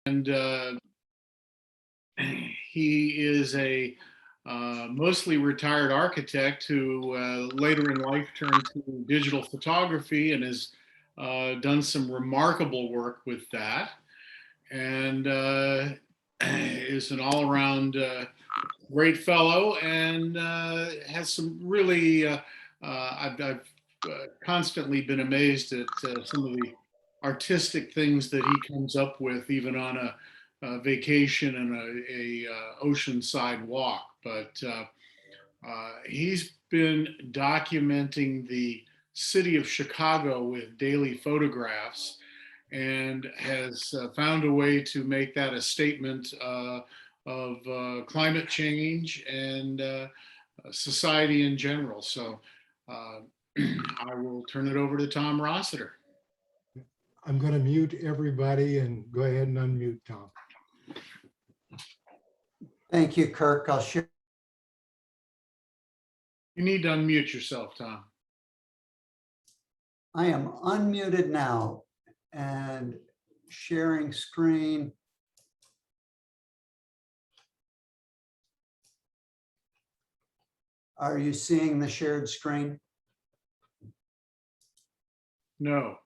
and he is a mostly retired architect who later in life turned to digital photography and has done some remarkable work with that, and is an all-around great fellow, and has some really I've constantly been amazed at some of the artistic things that he comes up with, even on a vacation and a oceanside walk. But he's been documenting the city of Chicago with daily photographs, and has found a way to make that a statement of climate change and society in general. So I will turn it over to Tom Rossiter. I'm going to mute everybody and go ahead and unmute Tom. Thank you, Kirk. I'll share. You need to unmute yourself, Tom. I am unmuted now and sharing screen. Are you seeing the shared screen? No.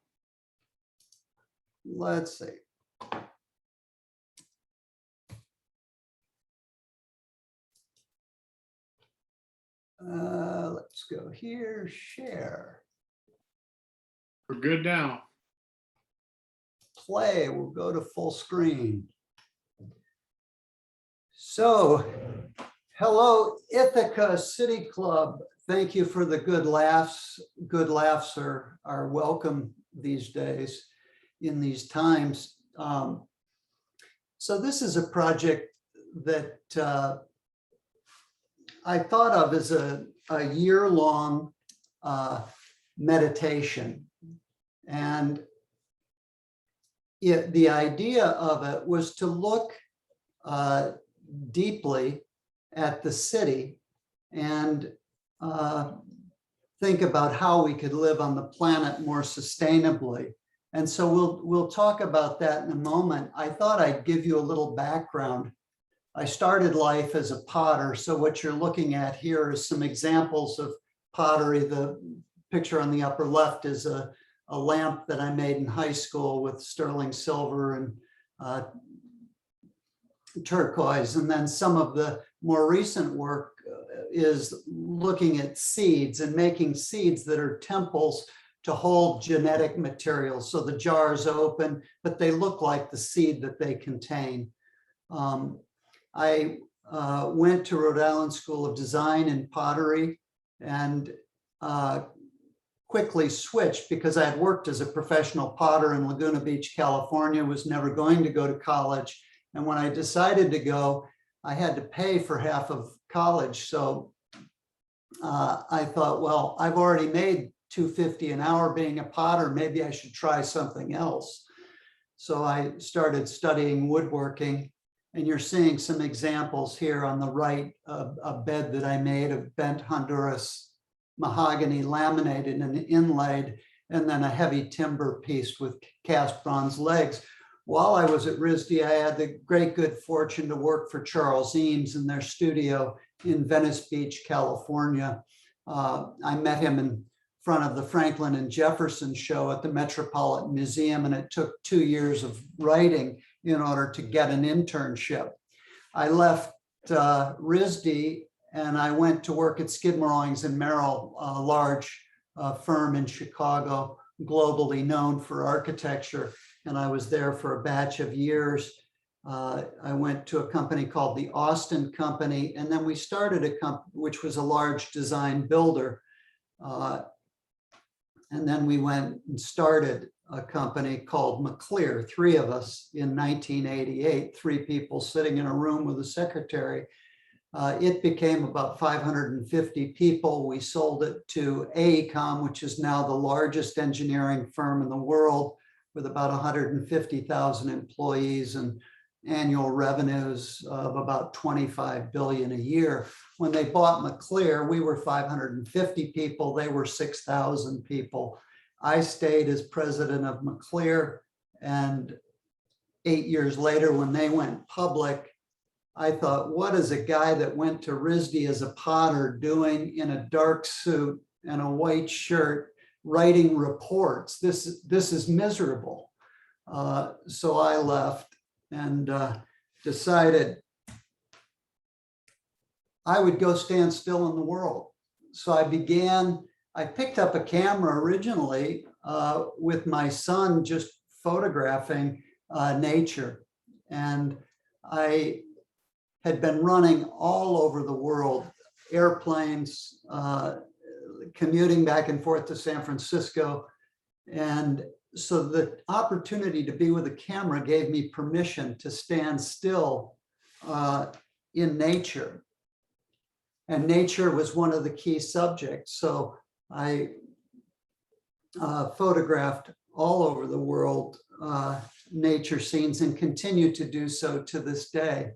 Let's see. Let's go here, share. We're good now. Play, we'll go to full screen. So, hello, Ithaca City Club. Thank you for the good laughs. Good laughs are welcome these days in these times. So this is a project that I thought of as a year-long meditation. And the idea of it was to look deeply at the city and think about how we could live on the planet more sustainably. And so we'll talk about that in a moment. I thought I'd give you a little background. I started life as a potter. So what you're looking at here is some examples of pottery. The picture on the upper left is a lamp that I made in high school with sterling silver and turquoise. And then some of the more recent work is looking at seeds and making seeds that are temples to hold genetic materials. So the jars open, but they look like the seed that they contain. I went to Rhode Island School of Design and Pottery, and quickly switched because I had worked as a professional potter in Laguna Beach, California, was never going to go to college. And when I decided to go, I had to pay for half of college. So I thought, well, I've already made $250 an hour being a potter, maybe I should try something else. So I started studying woodworking, and you're seeing some examples here on the right, a bed that I made of bent Honduras mahogany laminated and inlaid, and then a heavy timber piece with cast bronze legs. While I was at RISD, I had the great good fortune to work for Charles Eames in their studio in Venice Beach, California. I met him in front of the Franklin and Jefferson show at the Metropolitan Museum, and it took 2 years of writing in order to get an internship. I left RISD and I went to work at Skidmore, Owings and Merrill, a large firm in Chicago, globally known for architecture. And I was there for a batch of years. I went to a company called the Austin Company, and then we started a company which was a large design builder. And then we went and started a company called McClear, 3 of us in 1988, 3 people sitting in a room with a secretary. It became about 550 people. We sold it to AECOM, which is now the largest engineering firm in the world, with about 150,000 employees and annual revenues of about 25 billion a year. When they bought McClear, we were 550 people, they were 6,000 people. I stayed as president of McClear, and 8 years later when they went public, I thought, what is a guy that went to RISD as a potter doing in a dark suit and a white shirt, writing reports? This is miserable. So I left and decided I would go stand still in the world. So I picked up a camera originally with my son, just photographing nature. And I had been running all over the world, airplanes, commuting back and forth to San Francisco. And so the opportunity to be with a camera gave me permission to stand still in nature. And nature was one of the key subjects. So I photographed all over the world nature scenes and continue to do so to this day.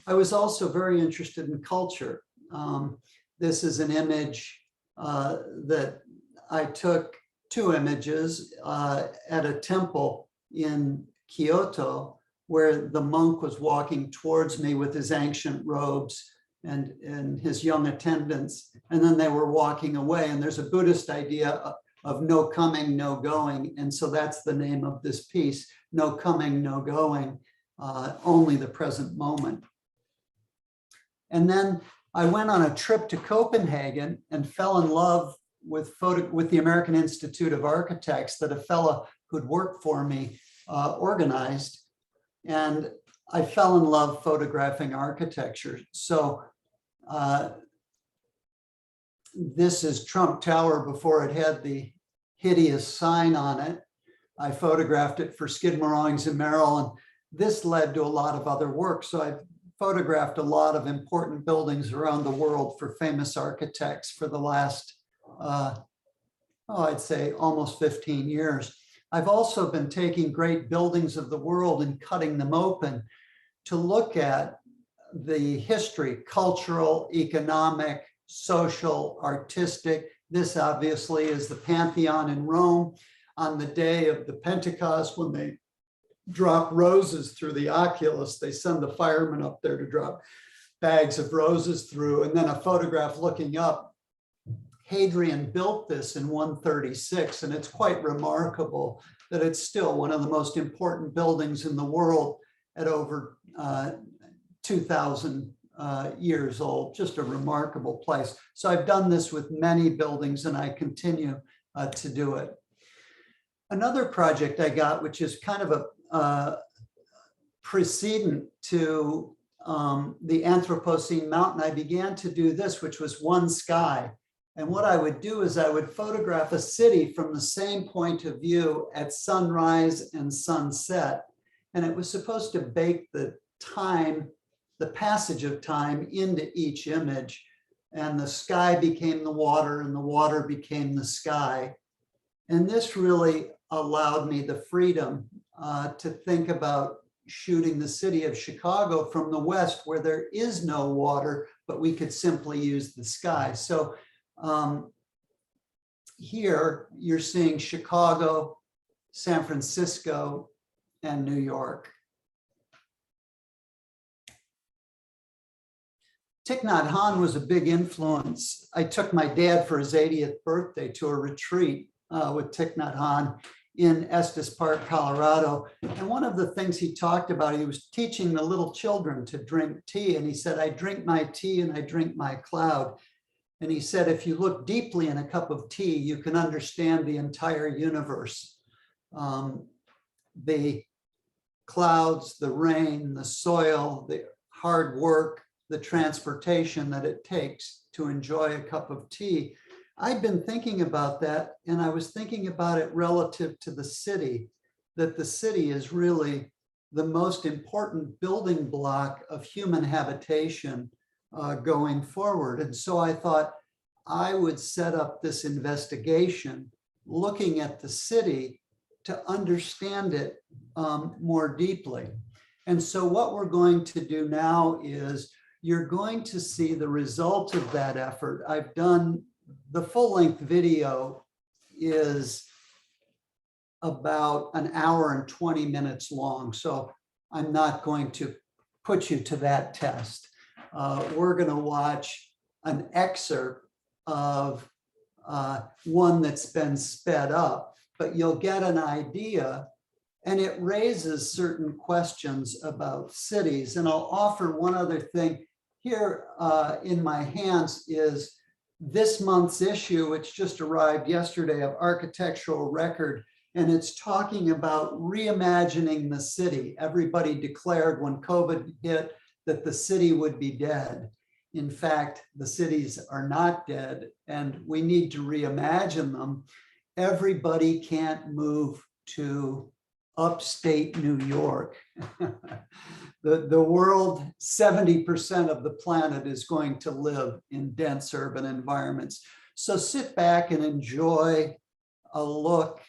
I was also very interested in culture. This is an image that I took, 2 images at a temple in Kyoto, where the monk was walking towards me with his ancient robes and his young attendants, and then they were walking away. And there's a Buddhist idea of no coming, no going. And so that's the name of this piece, no coming, no going, only the present moment. And then I went on a trip to Copenhagen and fell in love with the American Institute of Architects that a fellow who'd worked for me organized. And I fell in love photographing architecture. So this is Trump Tower before it had the hideous sign on it. I photographed it for Skidmore, Owings & Merrill, and this led to a lot of other work. So I've photographed a lot of important buildings around the world for famous architects for the last, I'd say almost 15 years. I've also been taking great buildings of the world and cutting them open to look at the history, cultural, economic, social, artistic. This obviously is the Pantheon in Rome on the day of the Pentecost when they drop roses through the oculus. They send the firemen up there to drop bags of roses through, and then a photograph looking up. Hadrian built this in 136, and it's quite remarkable that it's still one of the most important buildings in the world at over 2,000 years old. Just a remarkable place. So I've done this with many buildings, and I continue to do it. Another project I got, which is kind of a precedent to the Anthropocene Mountain, I began to do this, which was one sky. And what I would do is I would photograph a city from the same point of view at sunrise and sunset. And it was supposed to bake the time, the passage of time into each image. And the sky became the water and the water became the sky. And this really allowed me the freedom to think about shooting the city of Chicago from the west, where there is no water, but we could simply use the sky. So here you're seeing Chicago, San Francisco, and New York. Thich Nhat Hanh was a big influence. I took my dad for his 80th birthday to a retreat with Thich Nhat Hanh in Estes Park, Colorado. And one of the things he talked about, he was teaching the little children to drink tea. And he said, I drink my tea and I drink my cloud. And he said, if you look deeply in a cup of tea, you can understand the entire universe. The clouds, the rain, the soil, the hard work, the transportation that it takes to enjoy a cup of tea. I'd been thinking about that, and I was thinking about it relative to the city, that the city is really the most important building block of human habitation going forward. And so I thought I would set up this investigation looking at the city to understand it more deeply. And so what we're going to do now is you're going to see the result of that effort. I've done the full-length video is about an hour and 20 minutes long. So I'm not going to put you to that test. We're going to watch an excerpt of one that's been sped up, but you'll get an idea, and it raises certain questions about cities. And I'll offer one other thing. Here in my hands is this month's issue, which just arrived yesterday, of Architectural Record, and it's talking about reimagining the city. Everybody declared when COVID hit that the city would be dead. In fact, the cities are not dead, and we need to reimagine them. Everybody can't move to upstate New York. The world, 70% of the planet is going to live in dense urban environments. So sit back and enjoy a look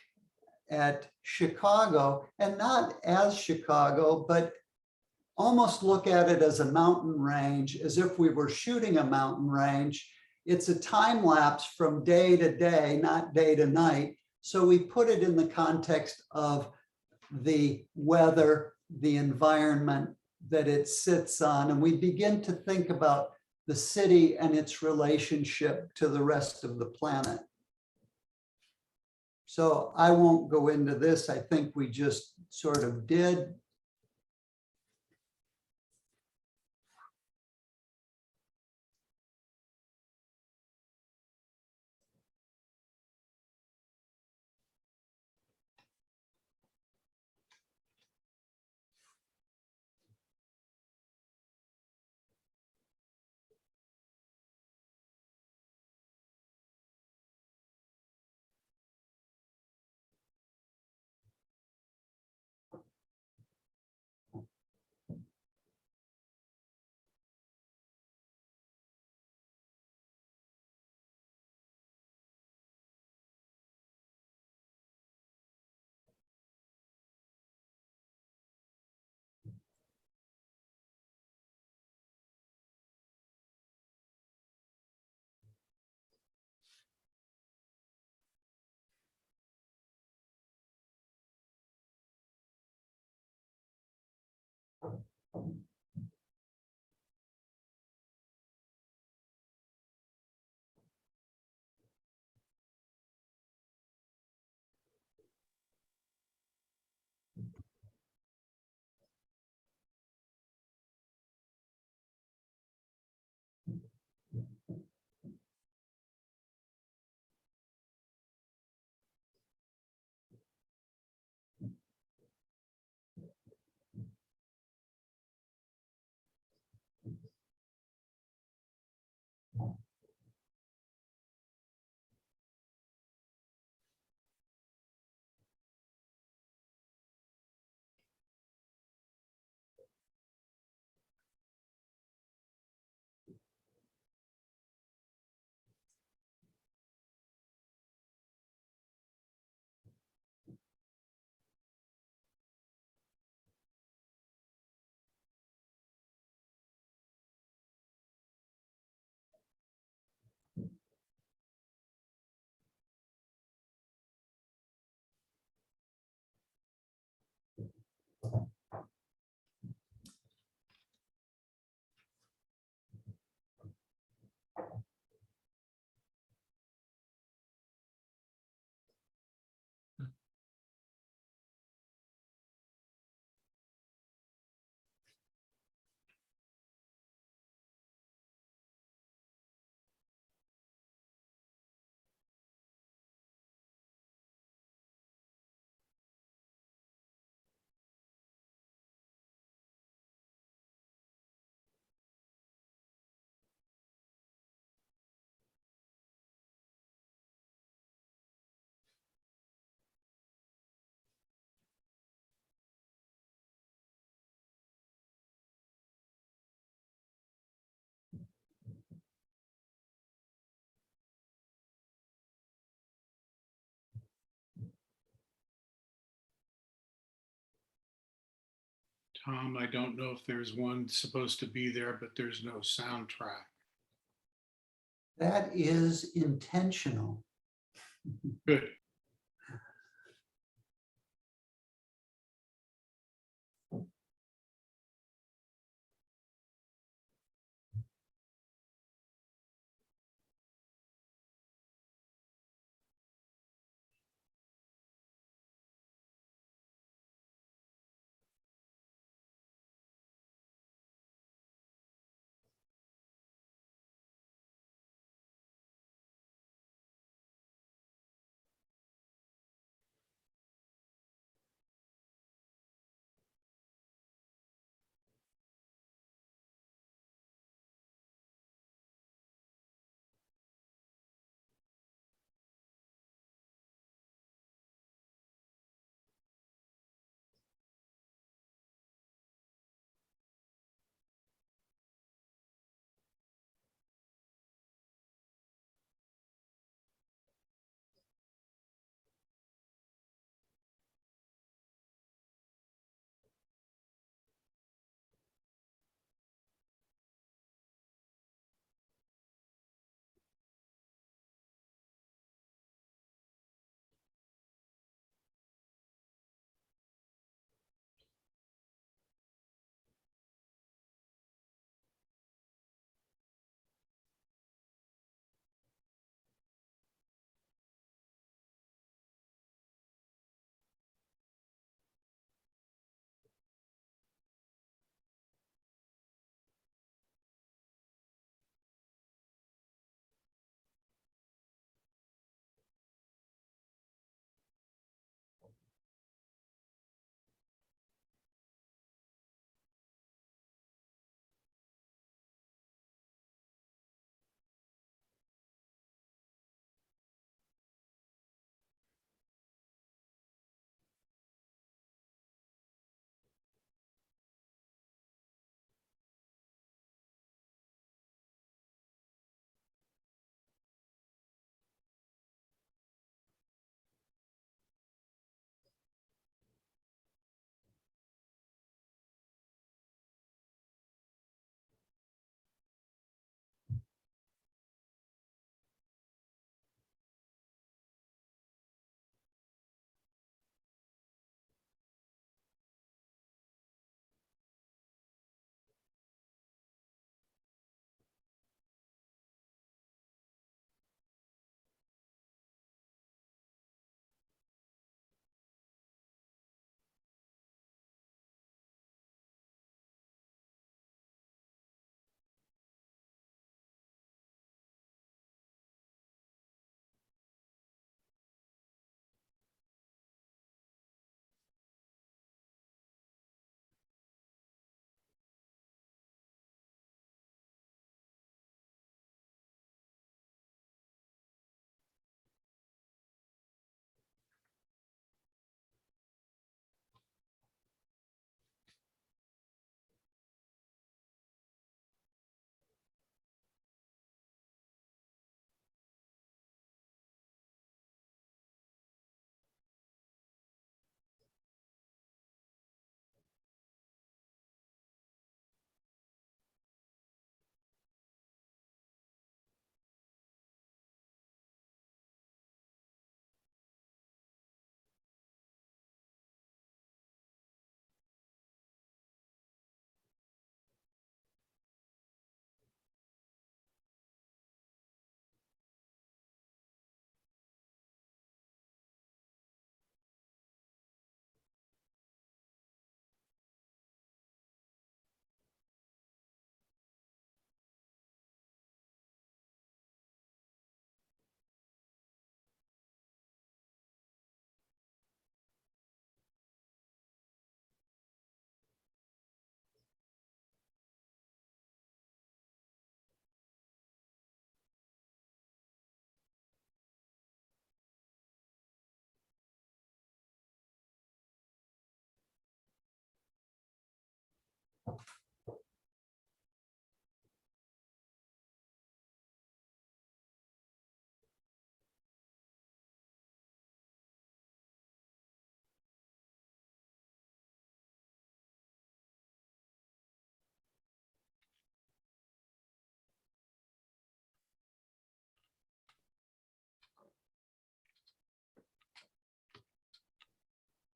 at Chicago, and not as Chicago, but almost look at it as a mountain range, as if we were shooting a mountain range. It's a time lapse from day to day, not day to night. So we put it in the context of the weather, the environment that it sits on, and we begin to think about the city and its relationship to the rest of the planet. So I won't go into this. I think we just sort of did. Tom, I don't know if there's one supposed to be there, but there's no soundtrack. That is intentional. Good.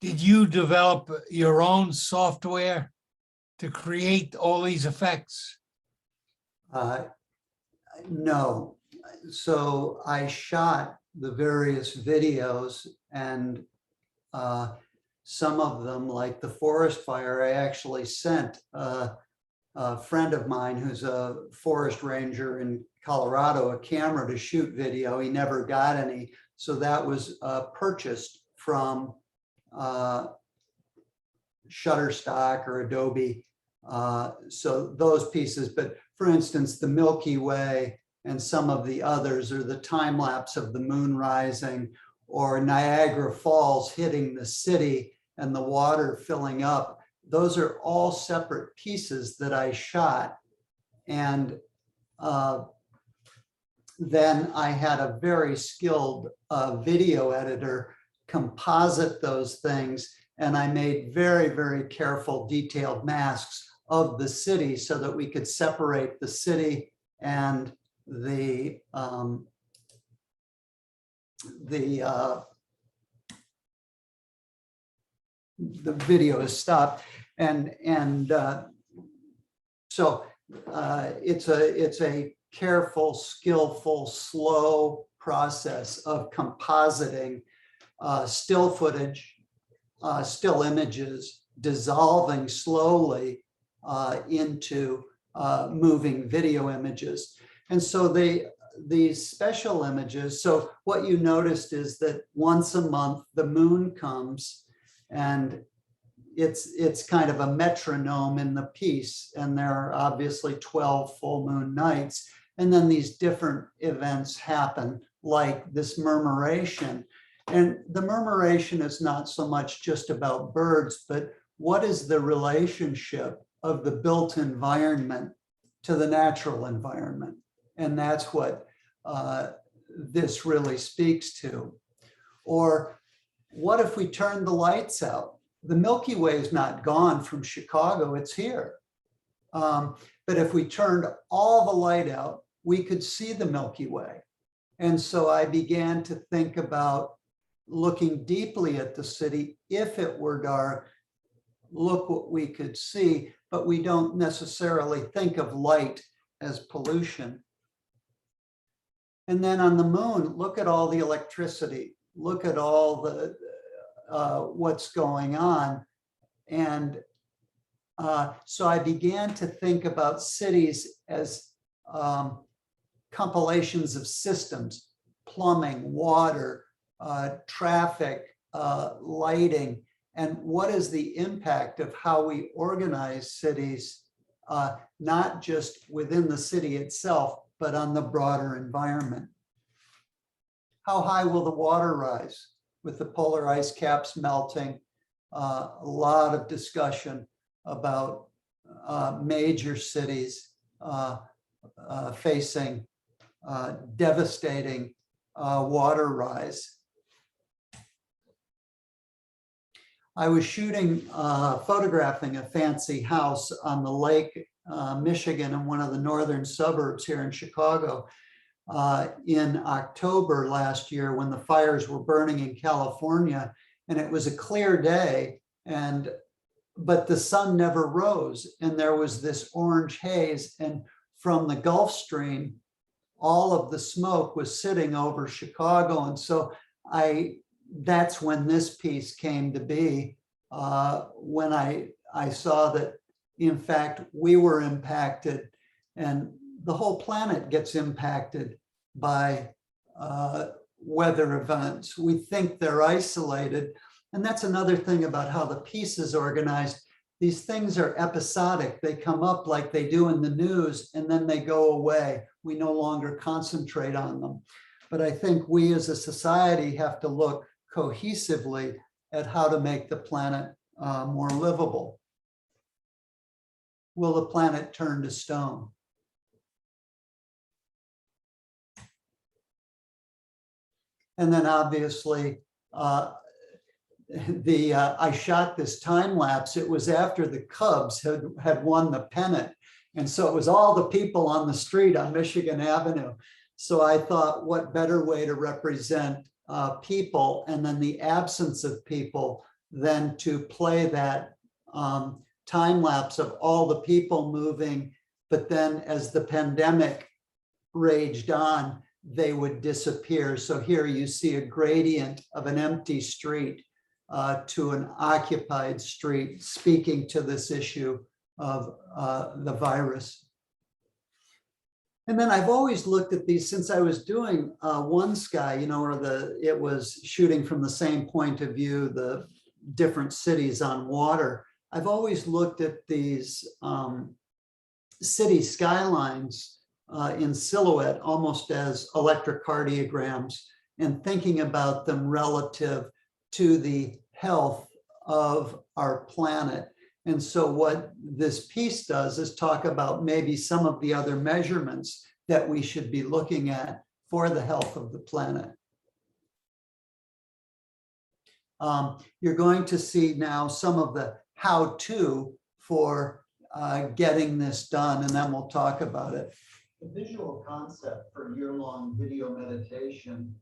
Did you develop your own software to create all these effects? No. So I shot the various videos, and some of them, like the forest fire, I actually sent a friend of mine who's a forest ranger in Colorado a camera to shoot video. He never got any. So that was purchased from Shutterstock or Adobe. So those pieces, but for instance, the Milky Way and some of the others, or the time lapse of the moon rising, or Niagara Falls hitting the city and the water filling up. Those are all separate pieces that I shot. And then I had a very skilled video editor composite those things. And I made very, very careful, detailed masks of the city so that we could separate the city and the video is stopped, and so it's a careful, skillful, slow process of compositing still footage, still images, dissolving slowly into moving video images. And so these special images, so what you noticed is that once a month the moon comes, and it's kind of a metronome in the piece, and there are obviously 12 full moon nights, and then these different events happen, like this murmuration. And the murmuration is not so much just about birds, but what is the relationship of the built environment to the natural environment? And that's what this really speaks to. Or what if we turn the lights out? The Milky Way is not gone from Chicago, it's here. But if we turned all the light out, we could see the Milky Way. And so I began to think about looking deeply at the city. If it were dark, look what we could see, but we don't necessarily think of light as pollution. And then on the moon, look at all the electricity, look at all the what's going on. And so I began to think about cities as compilations of systems: plumbing, water, traffic, lighting, and what is the impact of how we organize cities, not just within the city itself, but on the broader environment. How high will the water rise with the polar ice caps melting? A lot of discussion about major cities facing devastating water rise. I was photographing a fancy house on the lake, Michigan, in one of the northern suburbs here in Chicago in October last year, when the fires were burning in California, and it was a clear day, but the sun never rose, and there was this orange haze, and from the Gulf Stream, all of the smoke was sitting over Chicago. And so that's when this piece came to be, when I saw that, in fact, we were impacted, and the whole planet gets impacted by weather events. We think they're isolated. And that's another thing about how the piece is organized. These things are episodic. They come up like they do in the news, and then they go away. We no longer concentrate on them. But I think we as a society have to look cohesively at how to make the planet more livable. will the planet turn to stone? And then obviously, I shot this time lapse. It was after the Cubs had won the pennant. And so it was all the people on the street on Michigan Avenue. So I thought, what better way to represent people and then the absence of people than to play that time lapse of all the people moving. But then as the pandemic raged on, they would disappear. So here you see a gradient of an empty street to an occupied street, speaking to this issue of the virus. And then I've always looked at these since I was doing One Sky, you know, where it was shooting from the same point of view, the different cities on water. I've always looked at these city skylines in silhouette, almost as electrocardiograms, and thinking about them relative to the health of our planet. And so what this piece does is talk about maybe some of the other measurements that we should be looking at for the health of the planet. You're going to see now some of the how-to for getting this done, and then we'll talk about it. The visual concept for year-long video meditation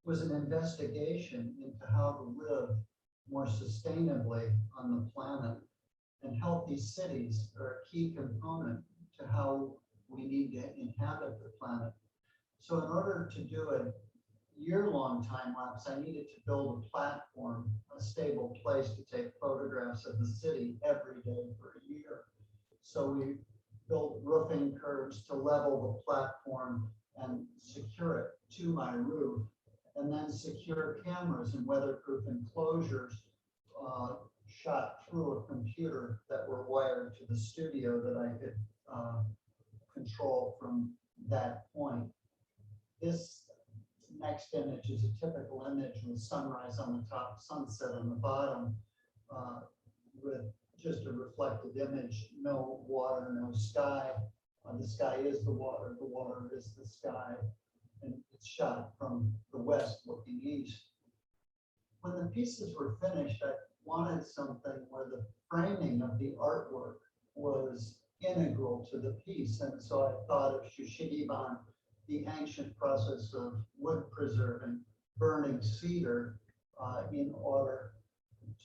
was an investigation into how to live more sustainably on the planet. And healthy cities are a key component to how we need to inhabit the planet. So in order to do a year-long time lapse, I needed to build a platform, a stable place to take photographs of the city every day for a year. So we built roofing curbs to level the platform and secure it to my roof, and then secure cameras and weatherproof enclosures shot through a computer that were wired to the studio that I could control from that point. This next image is a typical image with sunrise on the top, sunset on the bottom, with just a reflected image, no water, no sky. The sky is the water is the sky, and it's shot from the west looking east. When the pieces were finished, I wanted something where the framing of the artwork was integral to the piece. And so I thought of Shushigiban, the ancient process of wood preserving, burning cedar in order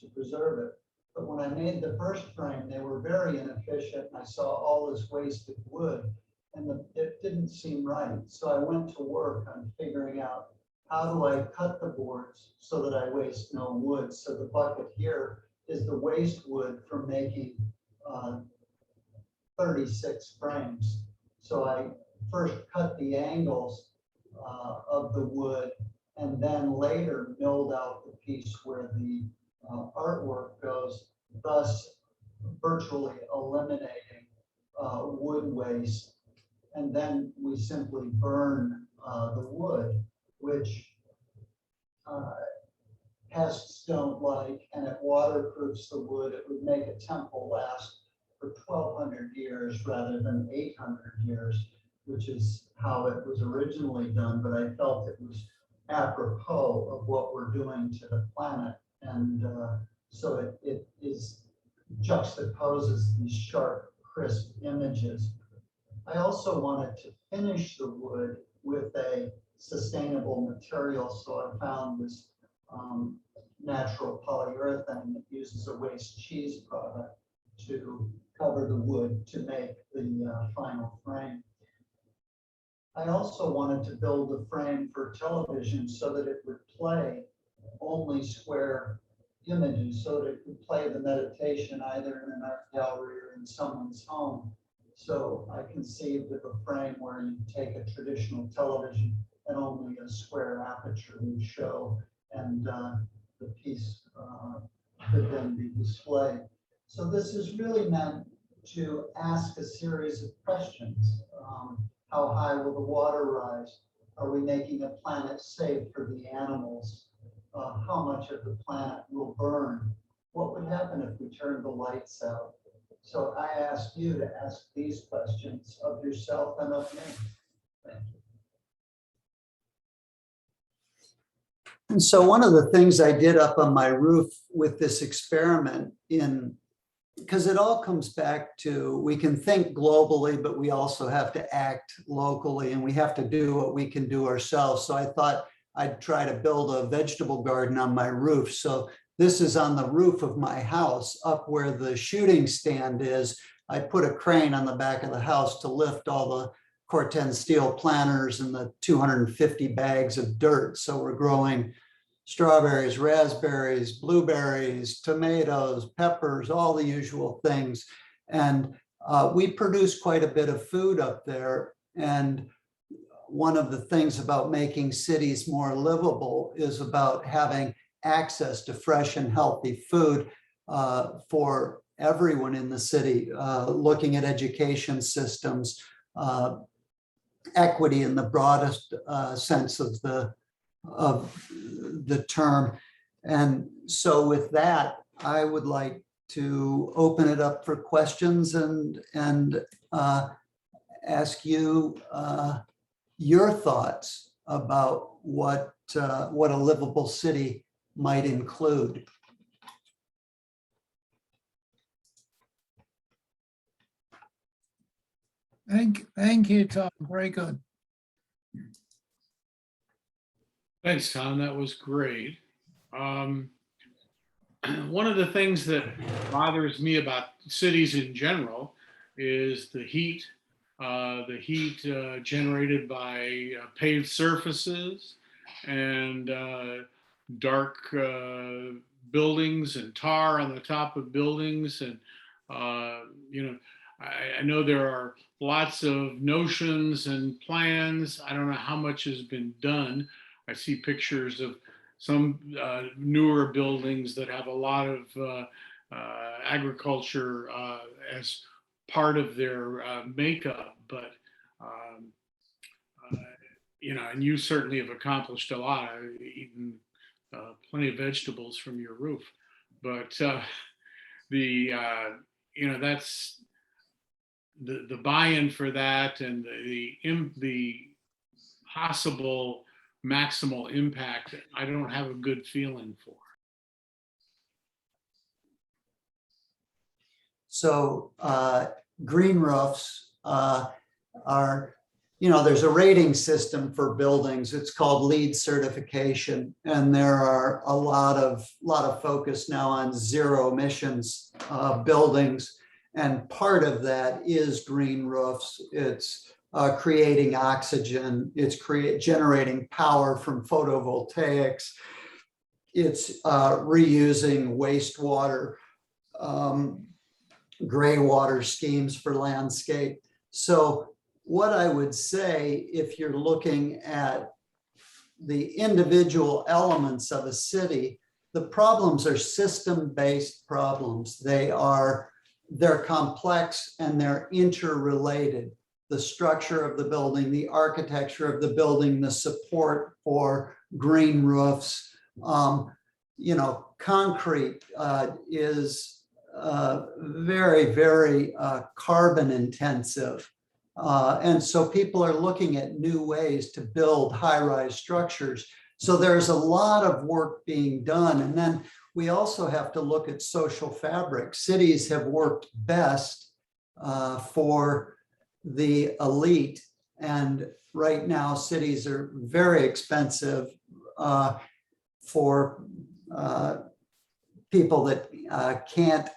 to preserve it. But when I made the first frame, they were very inefficient. I saw all this wasted wood, and it didn't seem right. So I went to work on figuring out, how do I cut the boards so that I waste no wood? So the bucket here is the waste wood for making 36 frames. So I first cut the angles of the wood, and then later milled out the piece where the artwork goes, thus virtually eliminating wood waste. And then we simply burn the wood, which pests don't like, and it waterproofs the wood. It would make a temple last for 1,200 years rather than 800 years, which is how it was originally done. But I felt it was apropos of what we're doing to the planet. And so it juxtaposes these sharp, crisp images. I also wanted to finish the wood with a sustainable material. So I found this natural polyurethane that uses a waste cheese product to cover the wood to make the final frame. I also wanted to build a frame for television so that it would play only square images, so that it could play the meditation either in an art gallery or in someone's home. So I conceived of a frame where you take a traditional television and only a square aperture would show, and the piece could then be displayed. So this is really meant to ask a series of questions. How high will the water rise? Are we making a planet safe for the animals? How much of the planet will burn? What would happen if we turned the lights out? So I ask you to ask these questions of yourself and of me. Thank you. And so one of the things I did up on my roof with this experiment because it all comes back to, we can think globally, but we also have to act locally, and we have to do what we can do ourselves. So I thought I'd try to build a vegetable garden on my roof. So this is on the roof of my house, up where the shooting stand is. I put a crane on the back of the house to lift all the Corten steel planters and the 250 bags of dirt. So we're growing strawberries, raspberries, blueberries, tomatoes, peppers, all the usual things. And we produce quite a bit of food up there. And one of the things about making cities more livable is about having access to fresh and healthy food for everyone in the city, looking at education systems, equity in the broadest sense of the term. And so with that, I would like to open it up for questions and ask you your thoughts about what a livable city might include. Thank you, Tom. Very good. Thanks, Tom. That was great. One of the things that bothers me about cities in general is the heat generated by paved surfaces and dark buildings and tar on the top of buildings. And, I know there are lots of notions and plans. I don't know how much has been done. I see pictures of some newer buildings that have a lot of agriculture as part of their makeup, but and you certainly have accomplished a lot. I've eaten plenty of vegetables from your roof, but that's the buy-in for that, and the possible maximal impact, I don't have a good feeling for. So green roofs are, there's a rating system for buildings. It's called LEED certification, and there are a lot of focus now on zero emissions buildings. And part of that is green roofs. It's creating oxygen. It's generating power from photovoltaics. It's reusing wastewater, gray water schemes for landscape. So what I would say, if you're looking at the individual elements of a city, the problems are system-based problems. They're complex and they're interrelated. The structure of the building, the architecture of the building, the support for green roofs. Concrete is very, very carbon intensive. And so people are looking at new ways to build high-rise structures. So there's a lot of work being done. And then we also have to look at social fabric. Cities have worked best for the elite. And right now, cities are very expensive for people that can't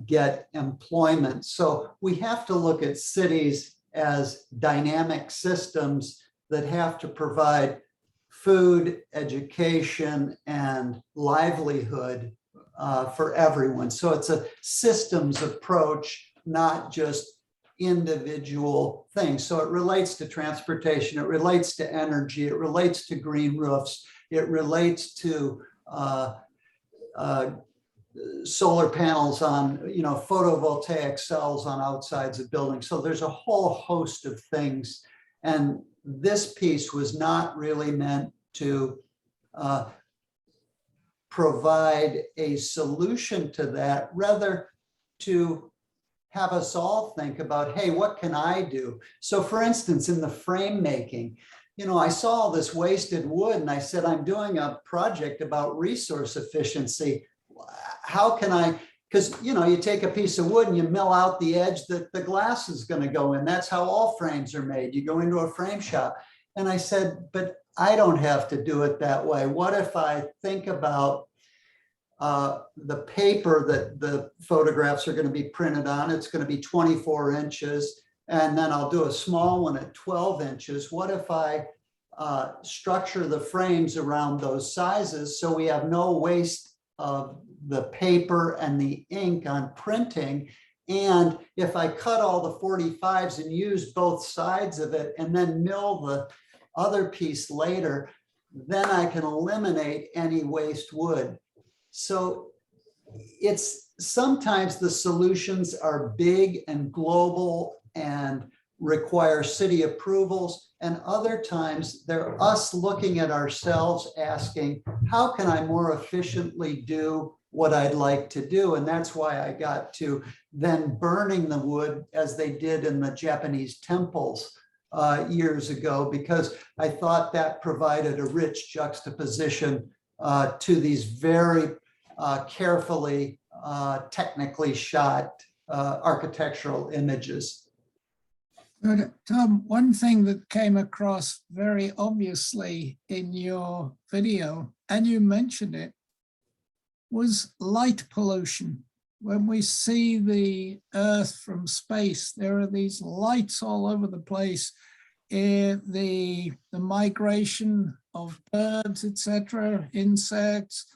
get employment. So we have to look at cities as dynamic systems that have to provide food, education, and livelihood for everyone. So it's a systems approach, not just individual things. So it relates to transportation, it relates to energy, it relates to green roofs, it relates to solar panels on, photovoltaic cells on outsides of buildings. So there's a whole host of things. And this piece was not really meant to provide a solution to that, rather to have us all think about, hey, what can I do? So for instance, in the frame making, I saw all this wasted wood and I said, I'm doing a project about resource efficiency. How can I, because, you take a piece of wood and you mill out the edge that the glass is going to go in. That's how all frames are made. You go into a frame shop. And I said, but I don't have to do it that way. What if I think about the paper that the photographs are going to be printed on? It's going to be 24 inches. And then I'll do a small one at 12 inches. What if I structure the frames around those sizes so we have no waste of the paper and the ink on printing? And if I cut all the 45s and use both sides of it and then mill the other piece later, then I can eliminate any waste wood. So it's sometimes the solutions are big and global and require city approvals, and other times they're us looking at ourselves asking, how can I more efficiently do what I'd like to do? And that's why I got to then burning the wood as they did in the Japanese temples years ago, because I thought that provided a rich juxtaposition to these very carefully, technically shot architectural images. But Tom, one thing that came across very obviously in your video, and you mentioned it, was light pollution. When we see the Earth from space, there are these lights all over the place. The migration of birds, etc., insects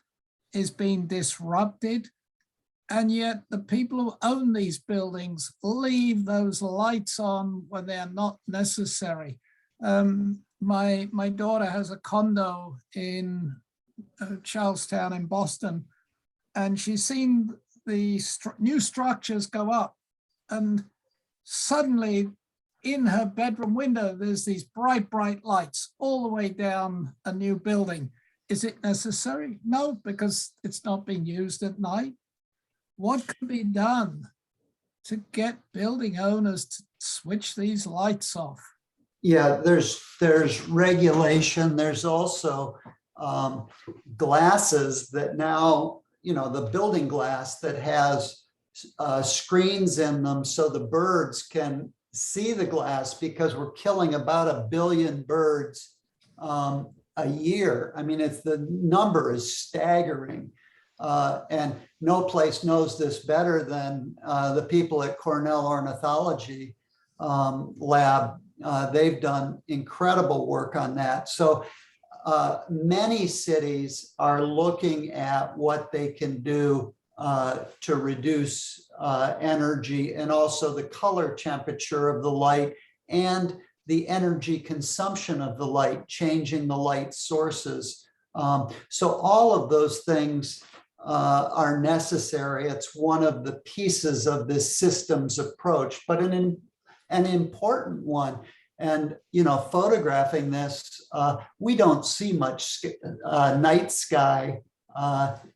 is being disrupted. And yet the people who own these buildings leave those lights on when they're not necessary. My daughter has a condo in Charlestown in Boston, and she's seen the new structures go up, and suddenly in her bedroom window, there's these bright, bright lights all the way down a new building. Is it necessary? No, because it's not being used at night. What can be done to get building owners to switch these lights off? Yeah, there's regulation. There's also glasses that now, the building glass that has screens in them so the birds can see the glass, because we're killing about 1 billion birds a year. I mean, the number is staggering. And no place knows this better than the people at Cornell Ornithology Lab. They've done incredible work on that. So many cities are looking at what they can do to reduce energy, and also the color temperature of the light and the energy consumption of the light, changing the light sources. So all of those things are necessary. It's one of the pieces of this systems approach, but an important one. And, photographing this, we don't see much night sky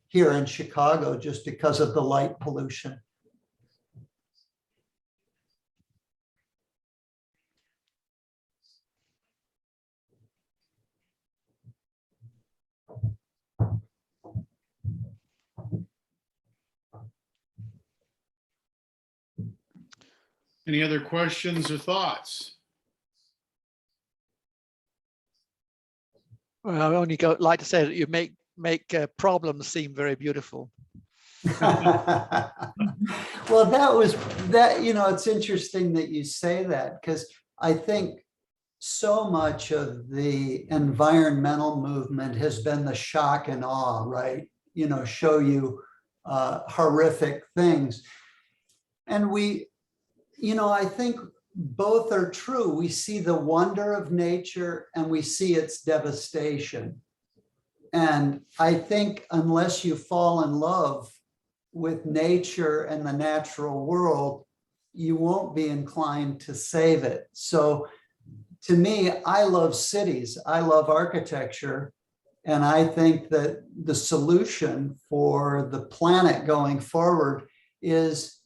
here in Chicago just because of the light pollution. Any other questions or thoughts? Well, I only like to say that you make problems seem very beautiful. Well, it's interesting that you say that, because I think so much of the environmental movement has been the shock and awe, right? Show you horrific things. And I think both are true. We see the wonder of nature and we see its devastation. And I think unless you fall in love with nature and the natural world, you won't be inclined to save it. So to me, I love cities, I love architecture, and I think that the solution for the planet going forward is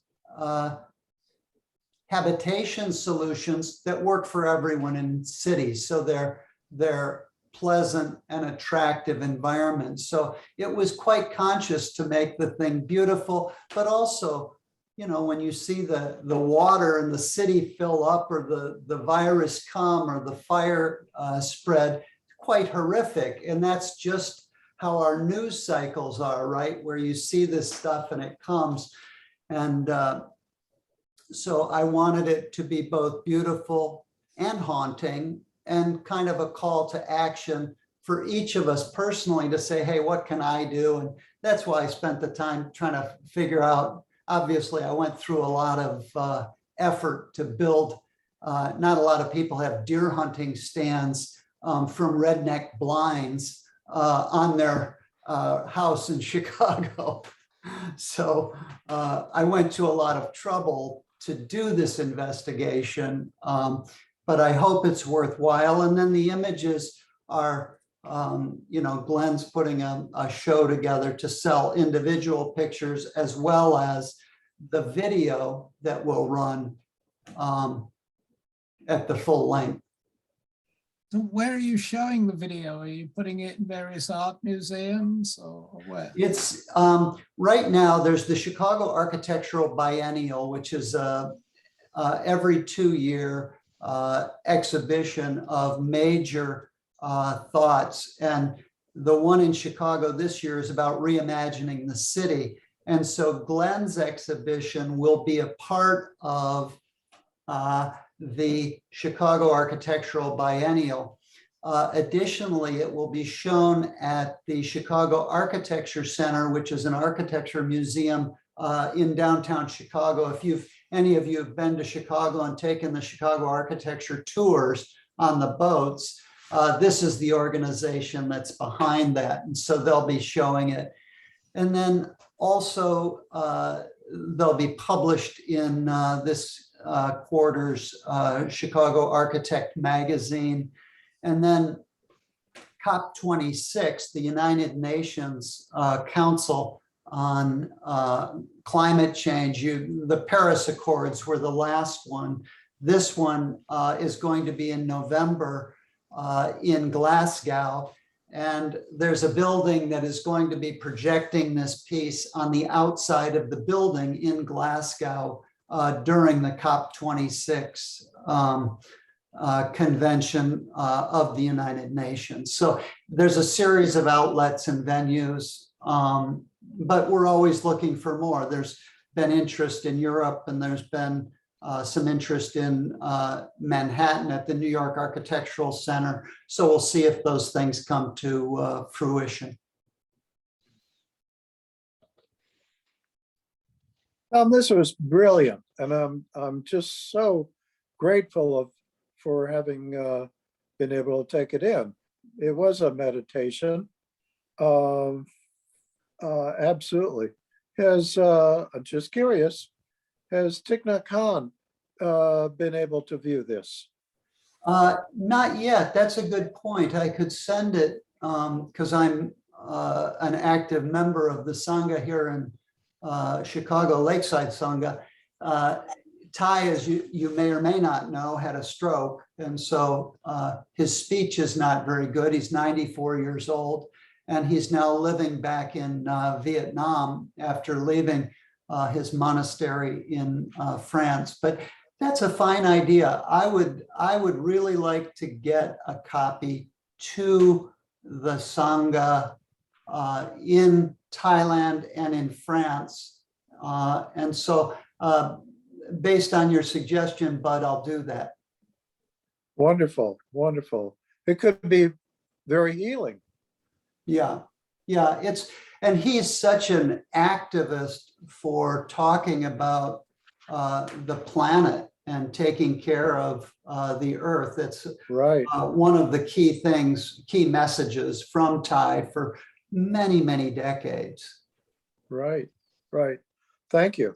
habitation solutions that work for everyone in cities. So they're pleasant and attractive environments. So it was quite conscious to make the thing beautiful, but also, you know, when you see the water in the city fill up, or the virus come, or the fire spread, quite horrific. And that's just how our news cycles are, right? Where you see this stuff and it comes. And so I wanted it to be both beautiful and haunting, and kind of a call to action for each of us personally to say, hey, what can I do? And that's why I spent the time trying to figure out. Obviously, I went through a lot of effort to build. Not a lot of people have deer hunting stands from redneck blinds on their house in Chicago. So I went to a lot of trouble to do this investigation, but I hope it's worthwhile. And then the images are, you know, Glenn's putting a show together to sell individual pictures, as well as the video that will run at the full length. So where are you showing the video? Are you putting it in various art museums, or where? It's right now, there's the Chicago Architectural Biennial, which is every 2-year exhibition of major thoughts. And the one in Chicago this year is about reimagining the city. And so Glenn's exhibition will be a part of the Chicago Architectural Biennial. Additionally, it will be shown at the Chicago Architecture Center, which is an architecture museum in downtown Chicago. If any of you have been to Chicago and taken the Chicago architecture tours on the boats, this is the organization that's behind that. And so they'll be showing it. And then also they'll be published in this quarter's Chicago Architect magazine. And then COP26, the United Nations Council on Climate Change. The Paris Accords were the last one. This one is going to be in November in Glasgow. And there's a building that is going to be projecting this piece on the outside of the building in Glasgow during the COP26 convention of the United Nations. So there's a series of outlets and venues, but we're always looking for more. There's been interest in Europe, and there's been some interest in Manhattan at the New York Architectural Center. So we'll see if those things come to fruition. This was brilliant, and I'm just so grateful for having been able to take it in. It was a meditation, absolutely. I'm just curious, has Thich Nhat Hanh been able to view this? Not yet. That's a good point. I could send it because I'm an active member of the Sangha here in Chicago, Lakeside Sangha. Ty, as you may or may not know, had a stroke. And so his speech is not very good. He's 94 years old, and he's now living back in Vietnam after leaving his monastery in France. But that's a fine idea. I would really like to get a copy to the Sangha in Thailand and in France. And so based on your suggestion, Bud, I'll do that. Wonderful, wonderful. It could be very healing. Yeah, and he's such an activist for talking about the planet and taking care of the earth. It's right. One of the key messages from Thai for many, many decades. Right. Thank you.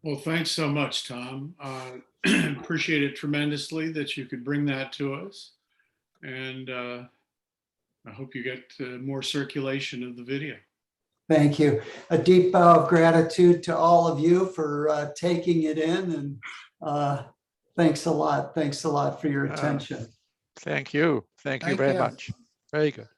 Well, thanks so much, Tom. Appreciate it tremendously that you could bring that to us. And I hope you get more circulation of the video. Thank you. A deep bow of gratitude to all of you for taking it in, and thanks a lot. Thanks a lot for your attention. Thank you. Thank you Thank very you. much. Very good.